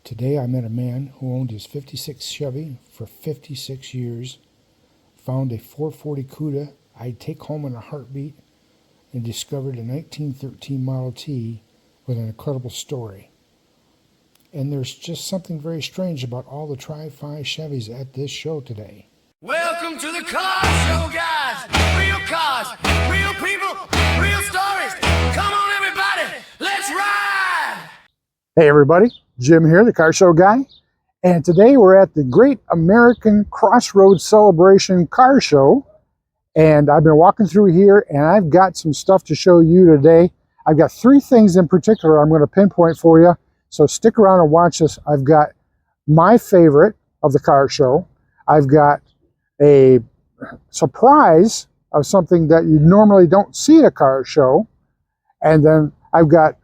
Today I met a man who owned his 56 Chevy for 56 years, found a 440 Cuda I'd take home in a heartbeat, and discovered a 1913 Model T with an incredible story. And there's just something very strange about all the Tri-Five Chevys at this show today. Welcome to the car show, guys. Real cars, real people, real stories. Come on, everybody, let's ride. Hey everybody, Jim here, the car show guy. And today we're at the Great American Crossroads Celebration Car Show. And I've been walking through here and I've got some stuff to show you today. I've got three things in particular I'm going to pinpoint for you. So stick around and watch this. I've got my favorite of the car show. I've got a surprise of something that you normally don't see at a car show. And then I've got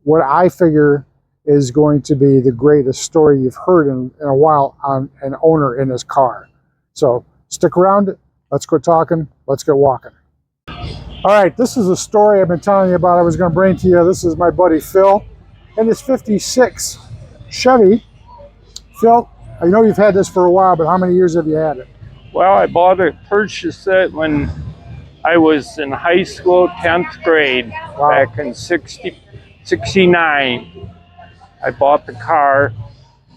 what I figure is going to be the greatest story you've heard in a while on an owner in his car. So stick around. Let's go talking. Let's get walking. All right, this is a story I've been telling you about I was going to bring to you. This is my buddy Phil and his 56 Chevy. Phil, I know you've had this for a while, but how many years have you had it? Well, I purchased it when I was in high school, 10th grade, back in 69. I bought the car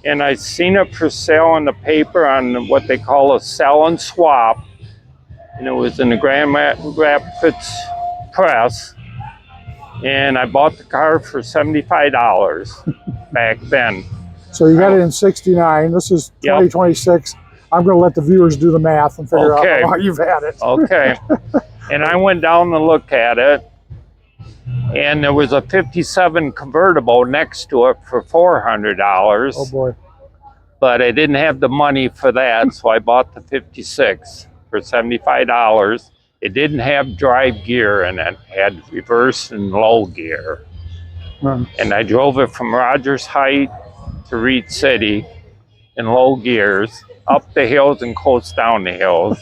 and I seen it for sale in the paper on what they call a sell and swap. And it was in the Grand Rapids Press. And I bought the car for $75 back then. So you got it in 69. This is 2026. Yep. I'm going to let the viewers do the math and figure out how long you've had it. Okay. And I went down to look at it. And there was a 57 convertible next to it for $400. Oh boy. But I didn't have the money for that, so I bought the 56 for $75. It didn't have drive gear in it. It had reverse and low gear. And I drove it from Rogers Heights to Reed City in low gears, up the hills and coast down the hills,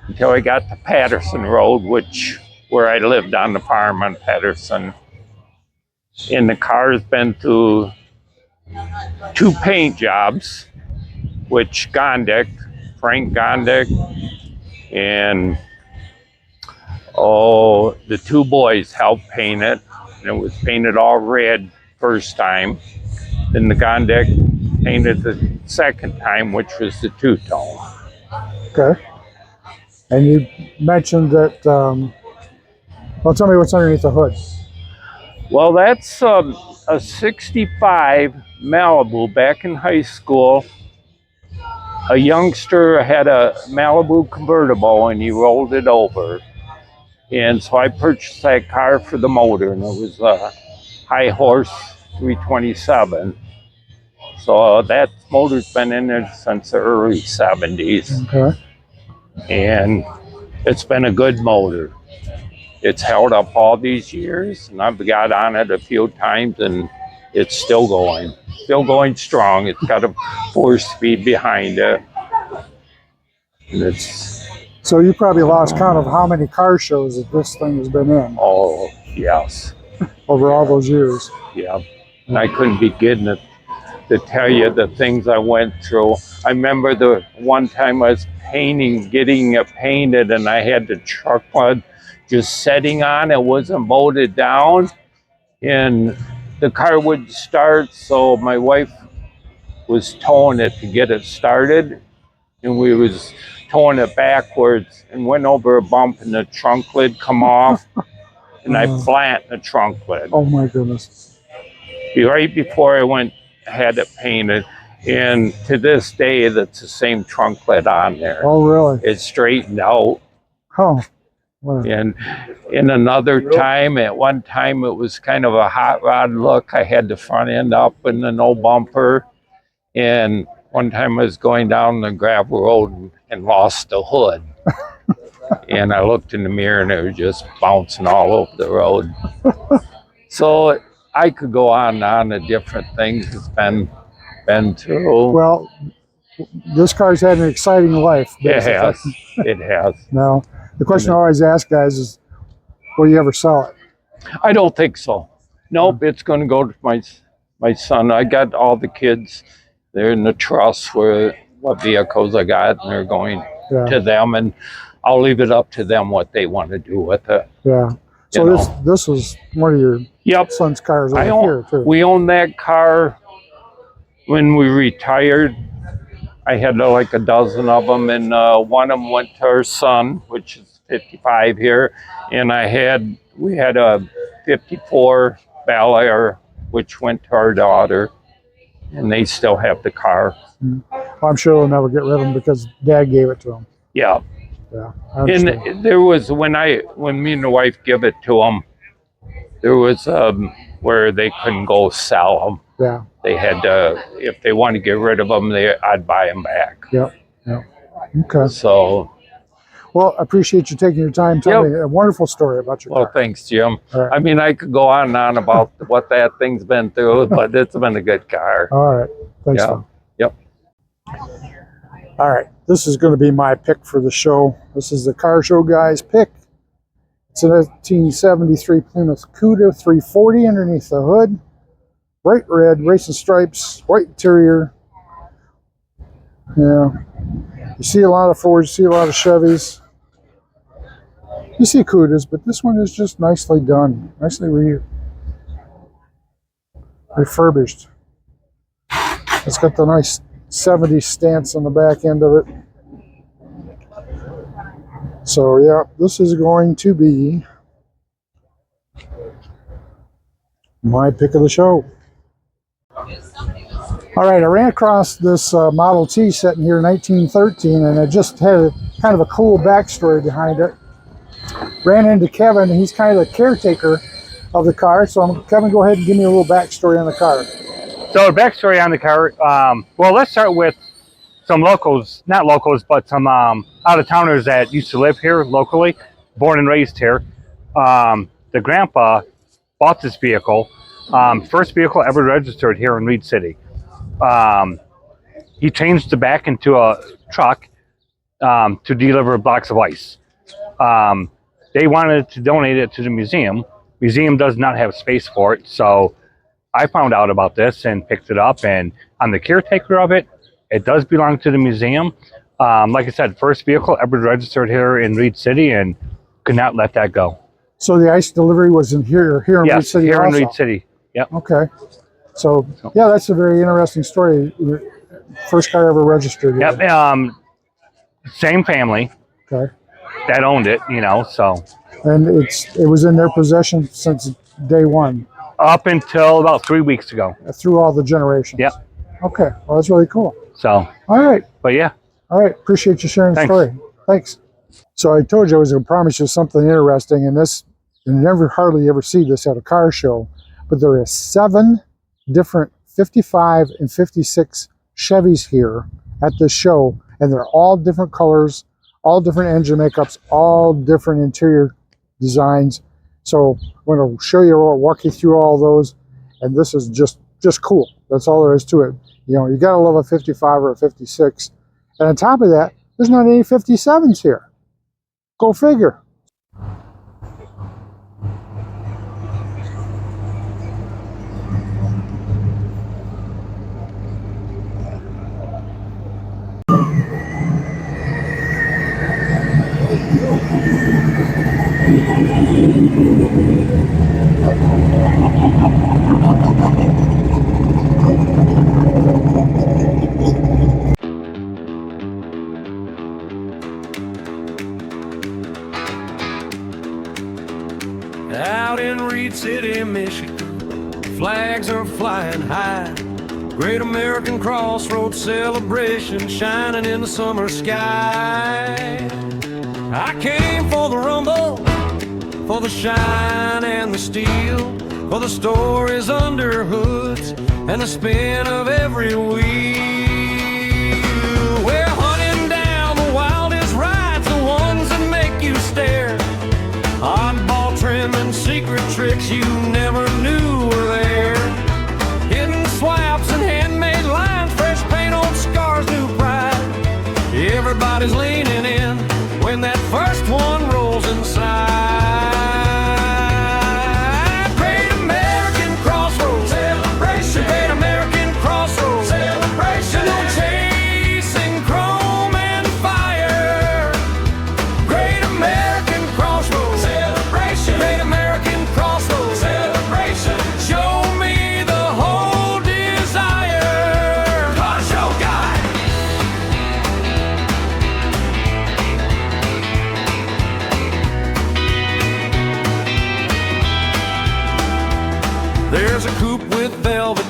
until I got to Patterson Road, where I lived on the farm on Patterson. And the car has been through 2 paint jobs, which Frank Gondik, and the 2 boys helped paint it. And it was painted all red first time. Then the Gondik painted the second time, which was the 2-tone. Okay. And you mentioned that, well, tell me what's underneath the hood. Well, that's a 65 Malibu. Back in high school, a youngster had a Malibu convertible and he rolled it over. And so I purchased that car for the motor, and it was a high horse 327. So that motor's been in there since the early 70s. Okay. And it's been a good motor. It's held up all these years, and I've got on it a few times, and it's still going strong. It's got a 4-speed behind it. And so you probably lost count of how many car shows that this thing has been in. Oh, yes. Over all those years. Yeah. And I couldn't begin to tell you the things I went through. I remember the one time I was getting it painted, and I had the truck mud just setting on. It wasn't bolted down, and the car wouldn't start, so my wife was towing it to get it started, and we was towing it backwards and went over a bump, and the trunk lid come off, and I flattened the trunk lid. Oh my goodness. Right before I had it painted, and to this day that's the same trunk lid on there. Oh really? It's straightened out. Oh. And in another time, at one time, it was kind of a hot rod look. I had the front end up and the no bumper. And one time I was going down the gravel road and lost the hood. And I looked in the mirror and it was just bouncing all over the road. So I could go on and on to different things it's been through. Well, this car's had an exciting life. Basically. It has. It has. Now, the question I always ask guys is, will you ever sell it? I don't think so. Nope, it's going to go to my My son, I got all the kids. They're in the trust where what vehicles I got, and they're going to them, and I'll leave it up to them what they want to do with it. Yeah. So this was one of your son's cars over here too. We owned that car when we retired. I had like a dozen of them, and one of them went to our son, which is 55 here, and we had a 54 Bel Air, which went to our daughter, and they still have the car. Well, I'm sure they'll never get rid of them because Dad gave it to them. Yeah. Yeah. And there was when me and the wife give it to them, there was where they couldn't go sell them. Yeah. They had to, if they wanted to get rid of them, I'd buy them back. Yep. Yep. Okay. So. Well, I appreciate you taking your time telling me a wonderful story about your car. Well, thanks, Jim. Right. I mean, I could go on and on about what that thing's been through, but it's been a good car. All right. Thanks, Tom. Yep. All right. This is going to be my pick for the show. This is the Car Show Guy's pick. It's a 1973 Plymouth Cuda 340 underneath the hood. Bright red, racing stripes, white interior. Yeah. You see a lot of Fords, you see a lot of Chevys. You see Cudas, but this one is just nicely done. Nicely refurbished. It's got the nice 70s stance on the back end of it. So yeah, this is going to be my pick of the show. All right, I ran across this Model T sitting here in 1913, and it just had kind of a cool backstory behind it. Ran into Kevin, and he's kind of the caretaker of the car. So Kevin, go ahead and give me a little backstory on the car. So the backstory on the car, well, let's start with some locals, not locals, but some out-of-towners that used to live here locally, born and raised here. The grandpa bought this vehicle, first vehicle ever registered here in Reed City. He changed the back into a truck to deliver blocks of ice. They wanted to donate it to the museum. Museum does not have space for it, so I found out about this and picked it up, and I'm the caretaker of it. It does belong to the museum. Like I said, first vehicle ever registered here in Reed City, and could not let that go. So the ice delivery was in here in Reed City. Here also. in Reed City. Yep. Okay. So yeah, that's a very interesting story. First car ever registered. Yep. Same family. Okay. That owned it, you know. So. And it was in their possession since day one. Up until about 3 weeks ago. Through all the generations. Yep. Okay. Well, that's really cool. So. All right. But yeah. All right. Appreciate you sharing the story. Thanks. So I told you I was going to promise you something interesting, and you hardly ever see this at a car show, but there are 7 different 55 and 56 Chevys here at this show, and they're all different colors, all different engine makeups, all different interior designs. So I'm going to show you, walk you through all those, and this is just cool. That's all there is to it. You know, you got to love a 55 or a 56, and on top of that, there's not any 57s here. Go figure. Out in Reed City, Michigan, flags are flying high. Great American Crossroads celebration shining in the summer sky. I came for the rumble, for the shine and the steel, for the stories under hoods and the spin of every wheel. We're hunting down the wildest rides, the ones that make you stare. Oddball trim and secret tricks you never knew were there. Hidden swaps and handmade lines, fresh paint, old scars, new pride. Everybody's leaning in when that first one rolls inside. Great American Crossroads celebration.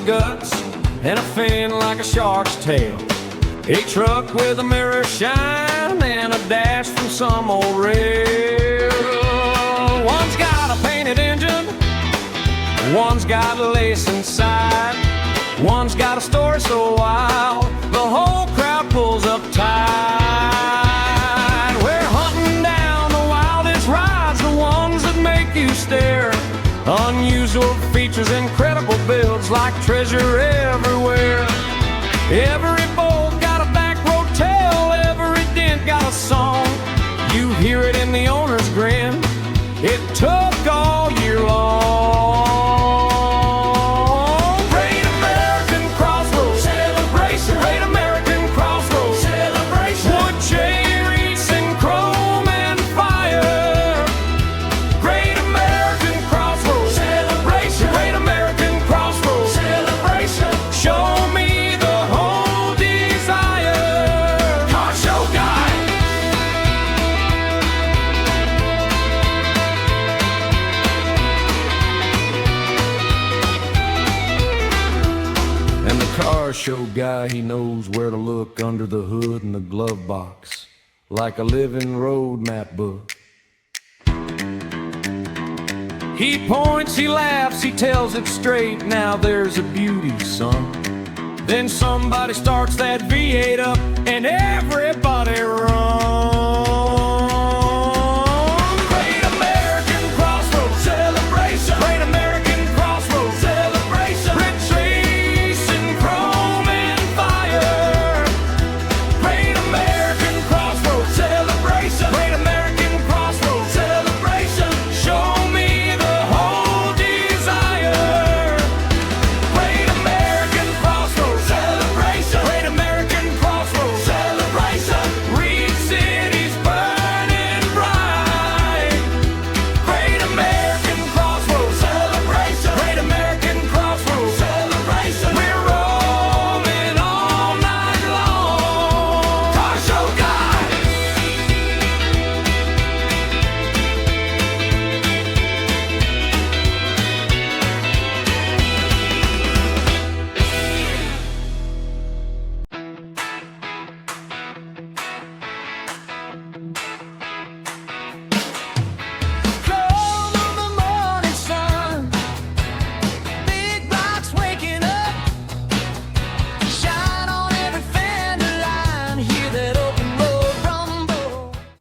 guts and a fin like a shark's tail. A truck with a mirror shine and a dash from some old rail. One's got a painted engine, one's got a lace inside, one's got a story so wild the whole crowd pulls up tight. We're hunting down the wildest rides, the ones that make you stare. Unusual features, incredible builds, like treasure everywhere. Every bolt got a back road tail, every dent got a song. You hear it in the owner's grin, it took all year long. Great American Crossroads celebration, Great American Crossroads celebration. Wood cherries and chrome and fire. Great American Crossroads celebration, Great American Crossroads celebration. Show me the whole desire. Car show guy. And the car show guy, he knows where to look under the hood and the glove box, like a living road map book. He points, he laughs, he tells it straight. Now there's a beauty, son. Then somebody starts that V8 up and everybody runs.